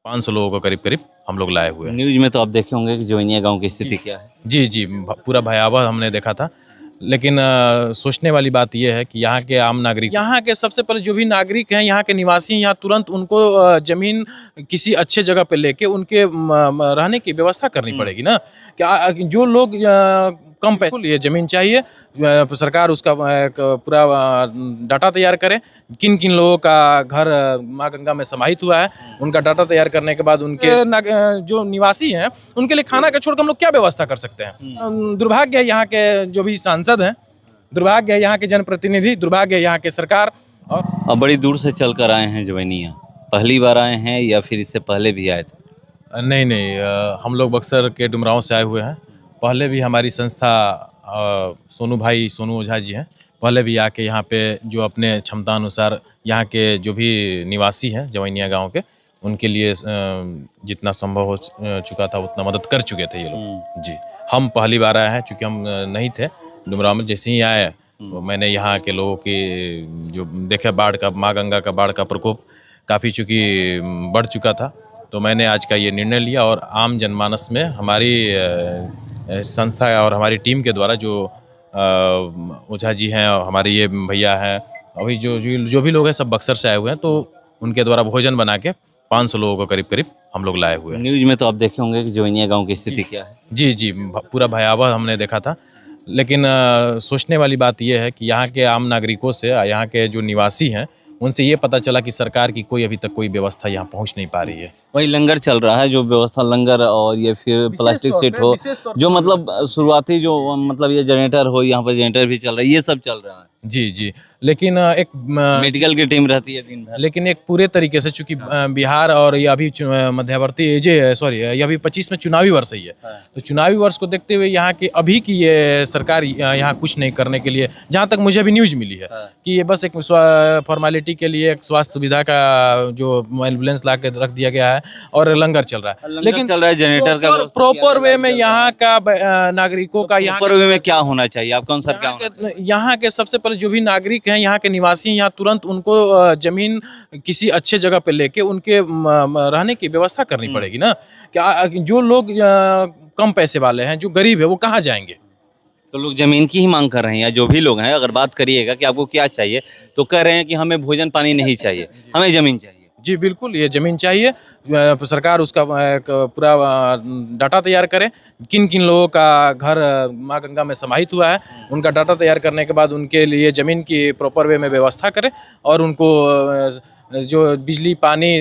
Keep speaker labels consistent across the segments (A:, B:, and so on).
A: 500 लोगों को करीब करीब हम लोग लाए हुए हैं।
B: न्यूज में तो आप देखे होंगे कि जोइनिया गांव की स्थिति क्या है।
A: जी जी, पूरा भयावह हमने देखा था। लेकिन सोचने वाली बात यह है कि यहाँ के आम नागरिक, यहाँ के सबसे पहले जो भी नागरिक हैं, यहाँ के निवासी, यहाँ तुरंत उनको जमीन किसी अच्छे जगह पे लेके उनके रहने की व्यवस्था करनी पड़ेगी ना। क्या जो लोग कम पैसे लिए ज़मीन चाहिए, सरकार उसका एक पूरा डाटा तैयार करे, किन किन लोगों का घर माँ गंगा में समाहित हुआ है, उनका डाटा तैयार करने के बाद उनके जो निवासी हैं उनके लिए खाना का छोड़कर हम लोग क्या व्यवस्था कर सकते हैं। दुर्भाग्य है यहाँ के जो भी सांसद हैं, दुर्भाग्य है यहाँ के जनप्रतिनिधि, दुर्भाग्य है यहाँ के सरकार।
B: और बड़ी दूर से चल कर आए हैं जोइनिया, पहली बार आए हैं या फिर इससे पहले भी आए थे?
A: नहीं, हम लोग बक्सर के डुमरांव से आए हुए हैं। पहले भी हमारी संस्था सोनू ओझा जी हैं, पहले भी आके यहाँ पे जो अपने क्षमता अनुसार यहाँ के जो भी निवासी हैं जोइनिया गांव के, उनके लिए जितना संभव हो चुका था उतना मदद कर चुके थे ये लोग। जी, हम पहली बार आए हैं, चूँकि हम नहीं थे डुमरांव में। जैसे ही आए तो मैंने यहाँ के लोगों की जो देखे, बाढ़ का, माँ गंगा का बाढ़ का प्रकोप काफ़ी चूँकि बढ़ चुका था, तो मैंने आज का ये निर्णय लिया और आम जनमानस में हमारी संस्था और हमारी टीम के द्वारा जो ओझा जी हैं और हमारे ये भैया हैं, अभी जो भी लोग हैं सब बक्सर से आए हुए हैं, तो उनके द्वारा भोजन बना के 500 लोगों को करीब करीब हम लोग लाए हुए हैं।
B: न्यूज में तो आप देखे होंगे कि जोइनिया गांव की स्थिति क्या है।
A: जी जी, पूरा भयावह हमने देखा था। लेकिन सोचने वाली बात यह है कि यहाँ के आम नागरिकों से, यहाँ के जो निवासी हैं, उनसे ये पता चला कि सरकार की कोई अभी तक कोई व्यवस्था यहाँ पहुँच नहीं पा रही है।
B: वही लंगर चल रहा है, जो व्यवस्था लंगर और ये फिर प्लास्टिक सीट हो, जो मतलब शुरुआती जो मतलब ये जनरेटर हो, यहाँ पर जनरेटर भी चल रहा है, ये सब चल रहा है।
A: जी, लेकिन एक
B: मेडिकल की टीम रहती है दिन भर,
A: लेकिन एक पूरे तरीके से, चूंकि बिहार और ये अभी मध्यवर्ती ये अभी 25 में चुनावी वर्ष ही है, तो चुनावी वर्ष को देखते हुए यहाँ की अभी की ये सरकार यहाँ कुछ नहीं करने के लिए, जहाँ तक मुझे अभी न्यूज़ मिली है कि ये बस एक फॉर्मेलिटी के लिए एक स्वास्थ्य सुविधा का जो एम्बुलेंस ला के रख दिया गया है और लंगर चल रहा है। लेकिन
B: चल रहा है जनरेटर का
A: प्रॉपर वे में यहाँ का नागरिकों का, यहाँ
B: प्रॉपर वे में क्या होना चाहिए आपका अनुसार? क्या
A: यहाँ के सबसे पहले जो भी नागरिक हैं, यहाँ के निवासी, यहाँ तुरंत उनको जमीन किसी अच्छे जगह पे लेके उनके रहने की व्यवस्था करनी पड़ेगी ना। क्या जो लोग कम पैसे वाले हैं, जो गरीब है, वो कहाँ जाएंगे?
B: तो लोग जमीन की ही मांग कर रहे हैं, या जो भी लोग हैं, अगर बात करिएगा कि आपको क्या चाहिए, तो कह रहे हैं कि हमें भोजन पानी नहीं चाहिए, हमें जमीन चाहिए।
A: जी बिल्कुल, ये ज़मीन चाहिए, सरकार उसका एक पूरा डाटा तैयार करे, किन किन लोगों का घर माँ गंगा में समाहित हुआ है, उनका डाटा तैयार करने के बाद उनके लिए ज़मीन की प्रॉपर वे में व्यवस्था करे और उनको जो बिजली पानी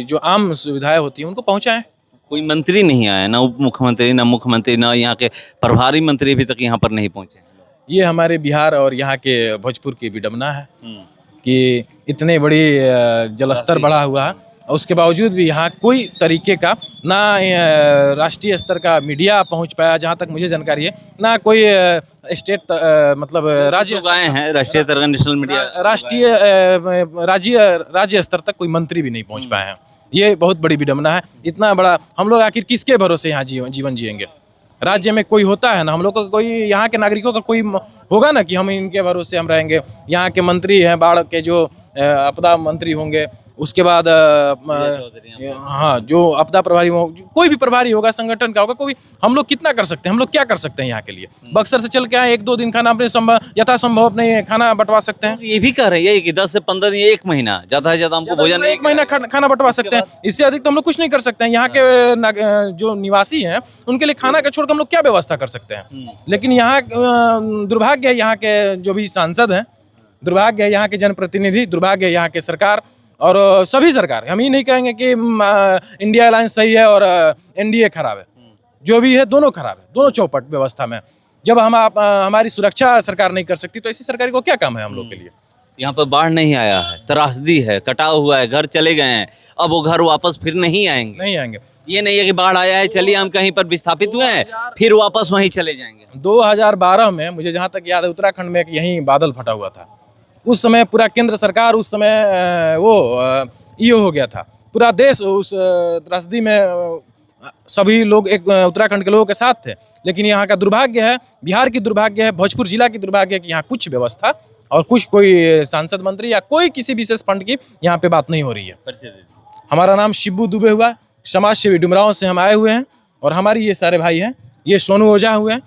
A: जो आम सुविधाएं होती हैं उनको पहुँचाएँ।
B: कोई मंत्री नहीं आया, ना उप मुख्यमंत्री, ना मुख्यमंत्री, ना यहाँ के प्रभारी मंत्री अभी तक यहाँ पर नहीं पहुँचे।
A: ये हमारे बिहार और यहाँ के भोजपुर की विडम्बना है कि इतने बड़ी जलस्तर बढ़ा हुआ है, उसके बावजूद भी यहाँ कोई तरीके का ना राष्ट्रीय स्तर का मीडिया पहुँच पाया, जहाँ तक मुझे जानकारी है, ना कोई स्टेट मतलब राज्य
B: आए हैं, राष्ट्रीय स्तर का नेशनल मीडिया,
A: राज्य स्तर तक कोई मंत्री भी नहीं पहुँच पाए हैं। ये बहुत बड़ी विडम्बना है। इतना बड़ा हम लोग आखिर किसके भरोसे यहाँ जीवन जिएंगे? राज्य में कोई होता है ना, हम लोग को कोई, यहाँ के नागरिकों का कोई होगा ना कि हम इनके भरोसे हम रहेंगे। यहाँ के मंत्री हैं, बाढ़ के जो आपदा मंत्री होंगे, उसके बाद हाँ जो आपदा प्रभारी हो, कोई भी प्रभारी होगा, संगठन का होगा, कोई, हम लोग कितना कर सकते हैं, हम लोग क्या कर सकते हैं यहाँ के लिए? बक्सर से चल के आए, 1-2 दिन खाना अपने यथासंभव अपने खाना बंटवा सकते हैं।
B: ये भी कह रहे हैं कि 10 से 15 दिन, 1 महीना ज़्यादा से ज़्यादा हमको भोजन,
A: 1 महीना खाना बंटवा सकते हैं, इससे अधिक तो हम लोग कुछ नहीं कर सकते हैं। यहाँ के जो निवासी हैं उनके लिए खाना का छोड़कर हम लोग क्या व्यवस्था कर सकते हैं? लेकिन यहाँ दुर्भाग्य है यहाँ के जो भी सांसद हैं, दुर्भाग्य है यहाँ के जनप्रतिनिधि, दुर्भाग्य है यहाँ के सरकार और सभी सरकार। हम ये नहीं कहेंगे कि इंडिया अलायंस सही है और एनडीए खराब है, जो भी है दोनों खराब है, दोनों चौपट व्यवस्था में। जब हमारी सुरक्षा सरकार नहीं कर सकती तो ऐसी सरकार को क्या काम है हम लोग के लिए?
B: यहाँ पर बाढ़ नहीं आया है, त्रासदी है, कटाव हुआ है, घर चले गए हैं, अब वो घर वापस फिर नहीं आएंगे। ये नहीं है कि बाढ़ आया है, चलिए हम कहीं पर विस्थापित हुए हैं, फिर वापस वहीं चले जाएंगे।
A: 2012 में मुझे जहाँ तक याद है, उत्तराखंड में यहीं बादल फटा हुआ था। उस समय पूरा केंद्र सरकार, उस समय वो ईओ हो गया था, पूरा देश उस त्रासदी में सभी लोग एक उत्तराखंड के लोगों के साथ थे। लेकिन यहाँ का दुर्भाग्य है, बिहार की दुर्भाग्य है, भोजपुर जिला की दुर्भाग्य है कि यहाँ कुछ व्यवस्था और कुछ कोई सांसद मंत्री या कोई किसी विशेष फंड की यहाँ पे बात नहीं हो रही है। हमारा नाम शिबू दुबे हुआ, समाज सेवी डुमरांव से हम आए हुए हैं और हमारी ये सारे भाई हैं, ये सोनू ओझा हुए हैं,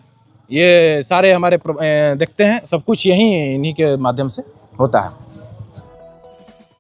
A: ये सारे हमारे देखते हैं, सब कुछ यहीं इन्हीं के माध्यम से होता है।